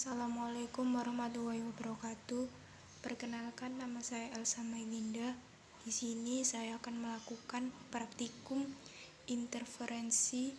Assalamualaikum warahmatullahi wabarakatuh. Perkenalkan, nama saya Elsa Mailinda. Di sini saya akan melakukan praktikum interferensi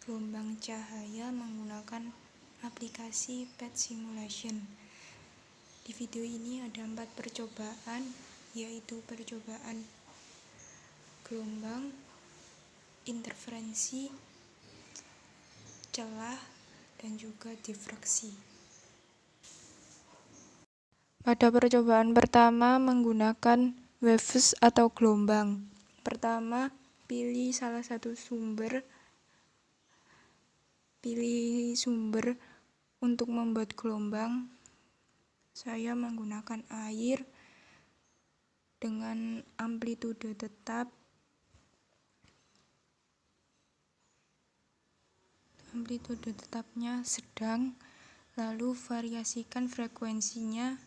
gelombang cahaya menggunakan aplikasi PET Simulation. Di video ini ada 4 percobaan, yaitu percobaan gelombang, interferensi, celah, dan juga difraksi. Pada percobaan pertama menggunakan waves atau gelombang. Pertama, pilih salah satu sumber. Pilih sumber untuk membuat gelombang. Saya menggunakan air dengan amplitude tetap. Amplitude tetapnya sedang, lalu variasikan frekuensinya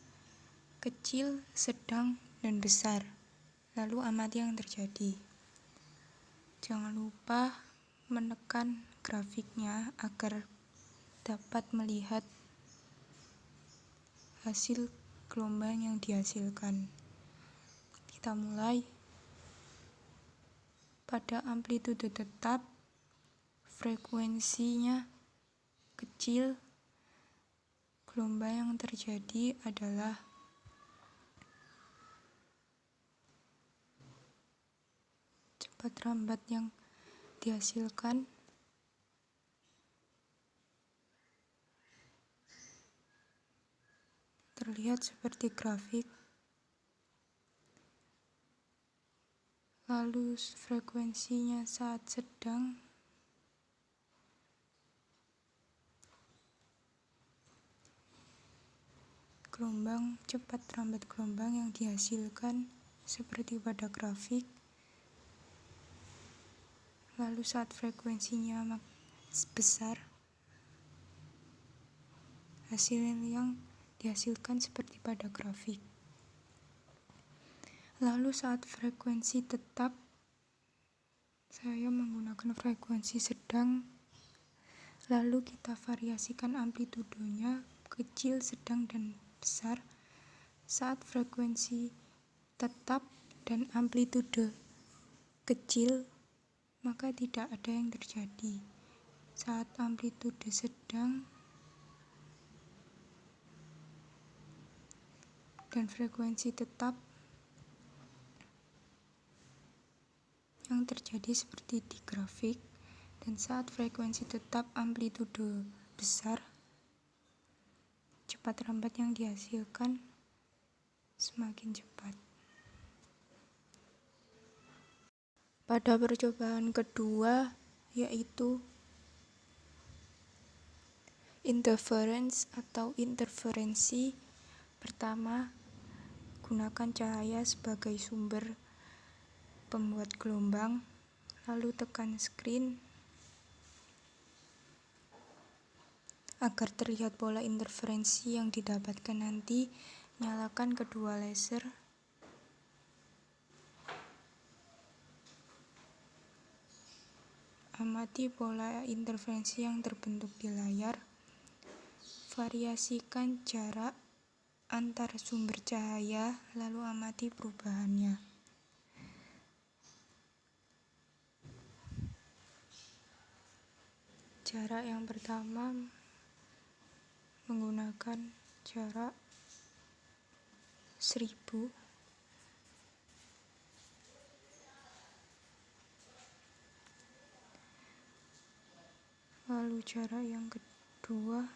kecil, sedang, dan besar. Lalu amati yang terjadi. Jangan lupa menekan grafiknya agar dapat melihat hasil gelombang yang dihasilkan. Kita mulai. Pada amplitude tetap, frekuensinya kecil, gelombang yang terjadi adalah cepat rambat yang dihasilkan terlihat seperti grafik. Lalu frekuensinya saat sedang, gelombang cepat rambat gelombang yang dihasilkan seperti pada grafik. Lalu saat frekuensinya besar, hasil yang dihasilkan seperti pada grafik. Lalu saat frekuensi tetap, saya menggunakan frekuensi sedang. Lalu kita variasikan amplitudenya kecil, sedang, dan besar. Saat frekuensi tetap dan amplitude kecil, maka tidak ada yang terjadi. Saat amplitude sedang dan frekuensi tetap, yang terjadi seperti di grafik. Dan saat frekuensi tetap amplitude besar, cepat rambat yang dihasilkan semakin cepat. Pada percobaan kedua, yaitu interference atau interferensi, pertama, gunakan cahaya sebagai sumber pembuat gelombang, lalu tekan screen agar terlihat pola interferensi yang didapatkan nanti. Nyalakan kedua laser. Amati pola interferensi yang terbentuk di layar. Variasikan jarak antar sumber cahaya, lalu amati perubahannya. Jarak yang pertama menggunakan jarak 1000. Lalu jarak yang kedua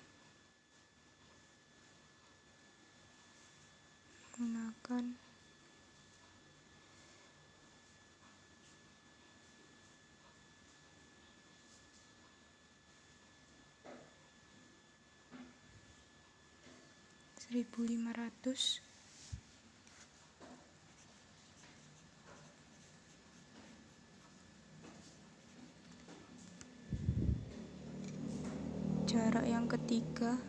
menggunakan 1500. Jarak yang ketiga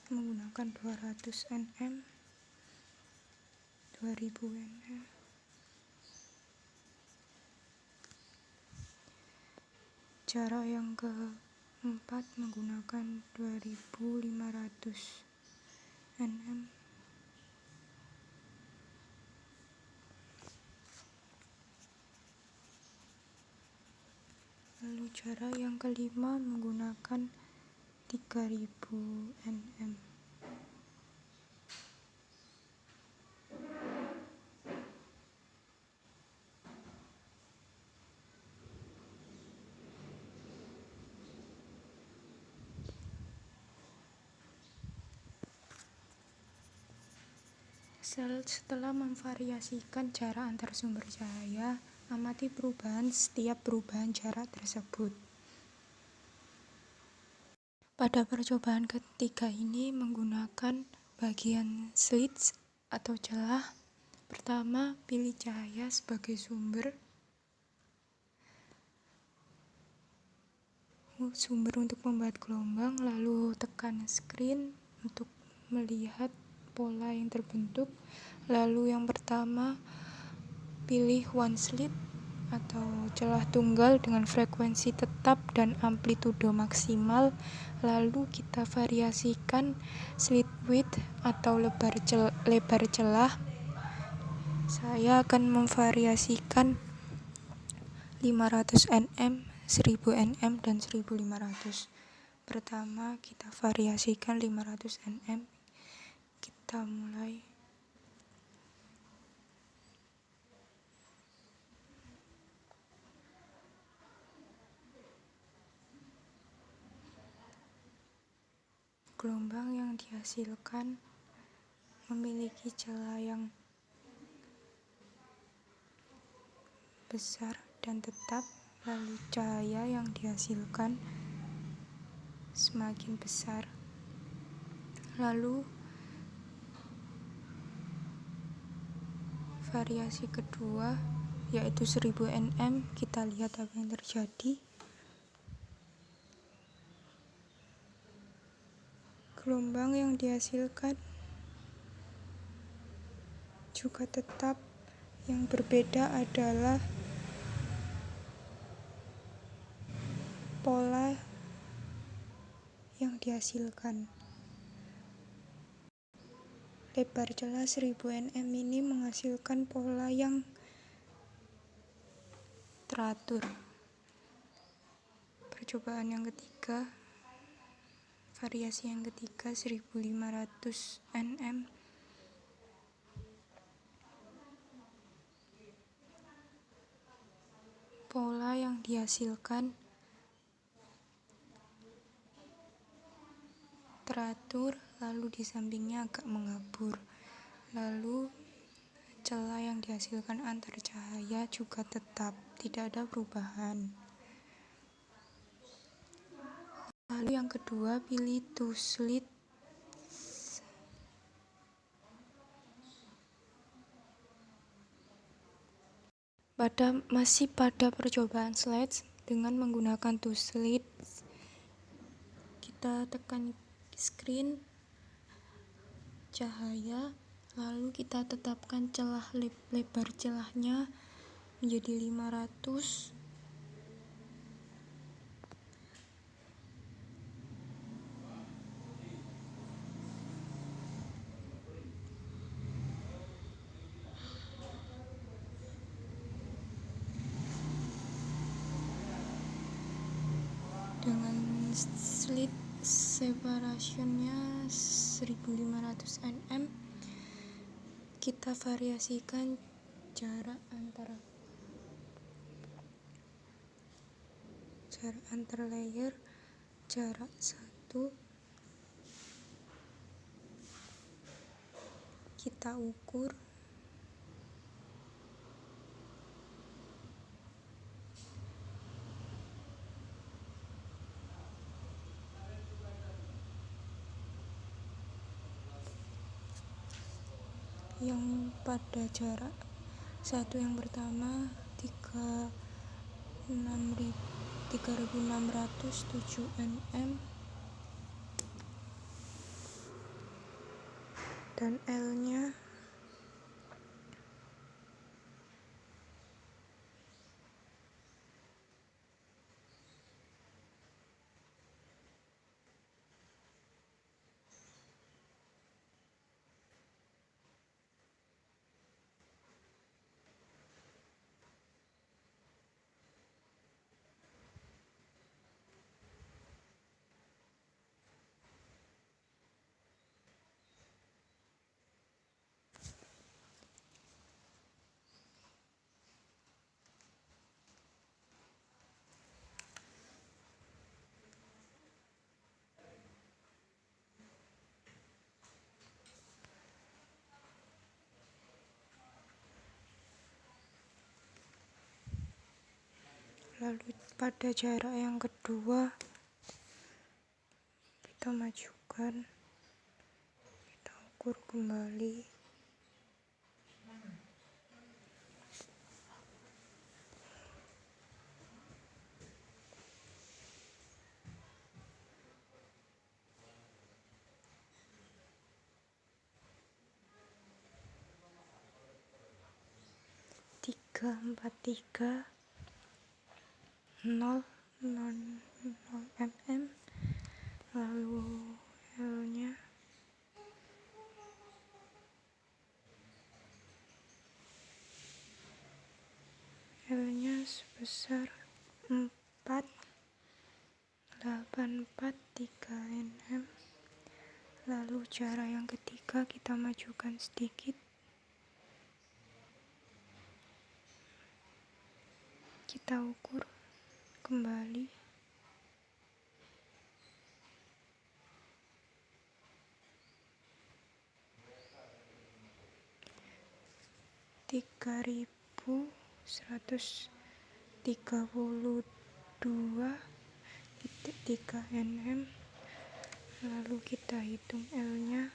menggunakan 200 nm, 2000 nm. Cara yang keempat menggunakan 2500 nm. Lalu cara yang kelima menggunakan 3000 nm. Setelah memvariasikan jarak antar sumber cahaya, amati perubahan setiap perubahan jarak tersebut. Pada percobaan ketiga ini menggunakan bagian slits atau celah. Pertama, pilih cahaya sebagai sumber untuk membuat gelombang, lalu tekan screen untuk melihat pola yang terbentuk. Lalu yang pertama, pilih one slit atau celah tunggal dengan frekuensi tetap dan amplitudo maksimal. Lalu kita variasikan slit width atau lebar celah. Saya akan memvariasikan 500 nm, 1000 nm, dan 1500. Pertama, kita variasikan 500 nm. Kita mulai. Gelombang yang dihasilkan memiliki celah yang besar dan tetap, lalu cahaya yang dihasilkan semakin besar. Lalu variasi kedua yaitu 1000 nm, kita lihat apa yang terjadi. Gelombang yang dihasilkan juga tetap, yang berbeda adalah pola yang dihasilkan. Lebar celah 1000 nm ini menghasilkan pola yang teratur. Percobaan yang ketiga, variasi yang ketiga 1500 nm. Pola yang dihasilkan teratur, lalu di sampingnya agak mengabur. Lalu celah yang dihasilkan antar cahaya juga tetap, tidak ada perubahan. Lalu yang kedua, pilih two slits. Masih pada percobaan slides dengan menggunakan two slits, kita tekan screen cahaya, lalu kita tetapkan celah lebar celahnya menjadi 500. Dengan slit separationnya 1500 nm, kita variasikan jarak antar layer, jarak 1 kita ukur. Yang pada jarak 1 yang pertama 3607 nm, dan L-nya lalu pada jarak yang kedua kita majukan, kita ukur kembali. Tiga empat tiga 0 mm, lalu L-nya sebesar 484,3 mm. Lalu cara yang ketiga kita majukan sedikit, kita ukur kembali. Tiga 1.132,3 mm. Lalu kita hitung L-nya.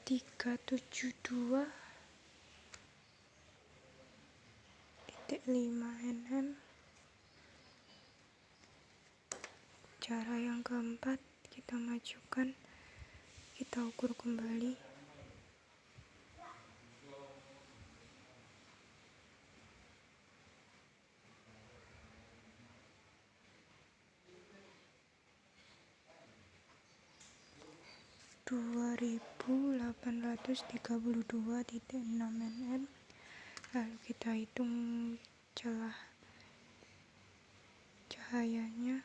Tiga 72,5 mm. Cara yang keempat kita majukan, kita ukur kembali. Dua 2.832,6 mm. Lalu kita hitung celah cahayanya.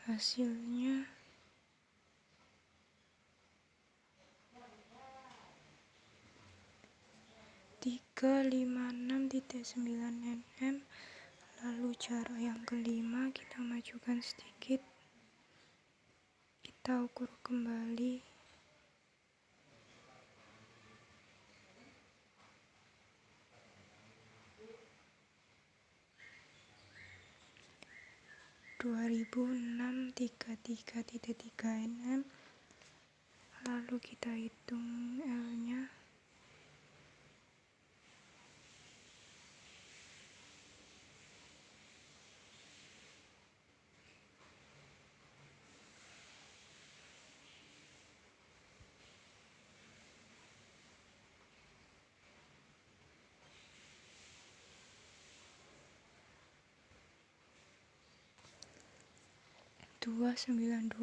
Hasilnya 356,9 mm. Lalu cara yang kelima kita majukan sedikit, kita ukur kembali. Dua 2.633,3 mm. Lalu kita hitung L-nya. Dua 92,3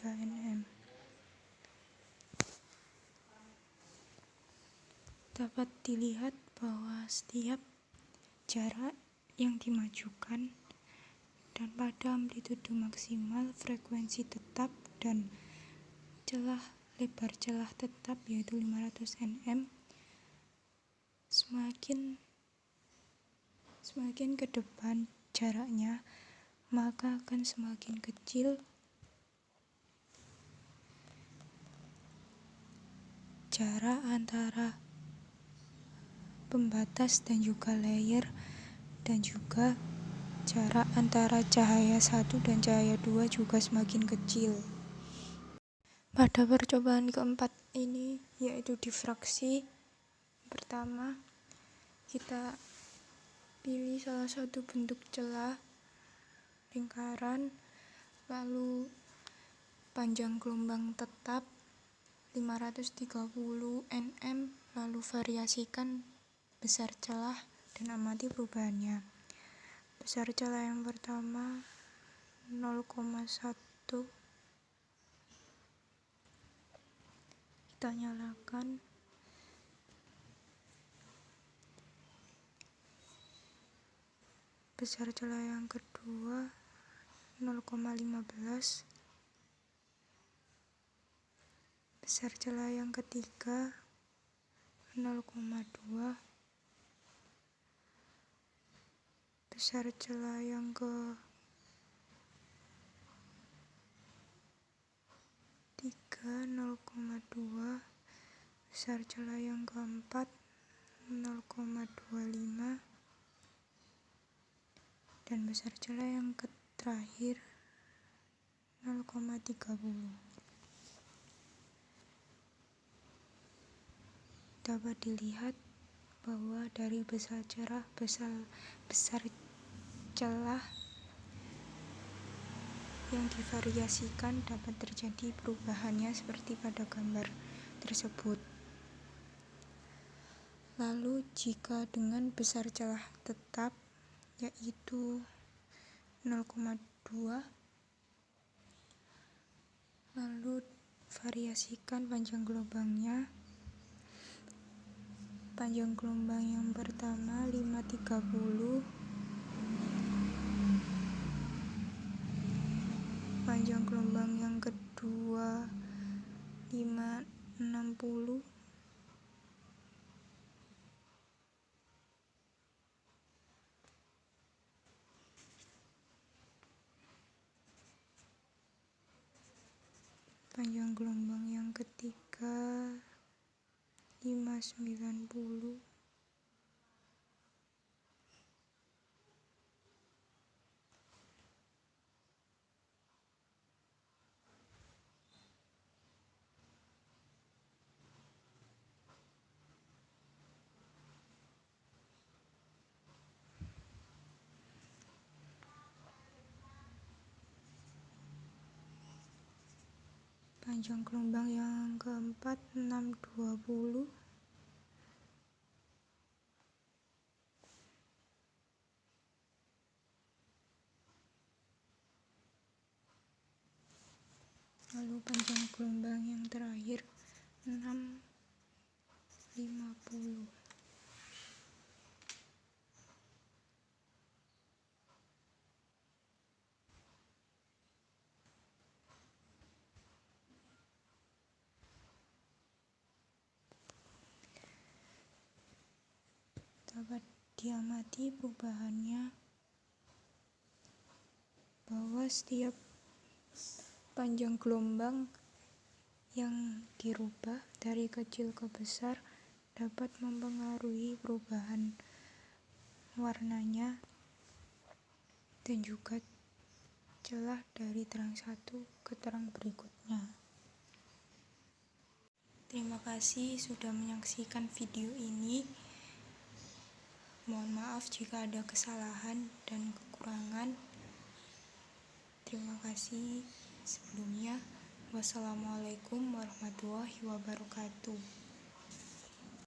mm. Dapat dilihat bahwa setiap jarak yang dimajukan, dan pada amplitudo maksimal frekuensi tetap dan lebar celah tetap yaitu 500 nm. Semakin ke depan jaraknya, maka akan semakin kecil jarak antara pembatas dan juga layer, dan juga jarak antara cahaya 1 dan cahaya 2 juga semakin kecil. Pada percobaan keempat ini, yaitu difraksi, pertama kita pilih salah satu bentuk celah lingkaran, lalu panjang gelombang tetap 530 nm, lalu variasikan besar celah dan amati perubahannya. Besar celah yang pertama 0,1, kita nyalakan. Besar celah yang kedua 0,15. Besar celah yang ketiga 0,2. Besar celah yang ketiga 0,2. Besar celah yang keempat 0,25. Dan besar celah yang terakhir 0,30. Dapat dilihat bahwa dari besar celah yang divariasikan dapat terjadi perubahannya seperti pada gambar tersebut. Lalu jika dengan besar celah tetap yaitu 0,2, lalu variasikan panjang gelombangnya. Panjang gelombang yang pertama 530, panjang gelombang yang kedua 560, panjang gelombang yang ketiga 590, panjang gelombang yang keempat 620, lalu panjang gelombang yang terakhir 650. Dapat diamati perubahannya bahwa setiap panjang gelombang yang dirubah dari kecil ke besar dapat mempengaruhi perubahan warnanya dan juga celah dari terang satu ke terang berikutnya. Terima kasih sudah menyaksikan video ini. Mohon maaf jika ada kesalahan dan kekurangan. Terima kasih sebelumnya. Wassalamualaikum warahmatullahi wabarakatuh.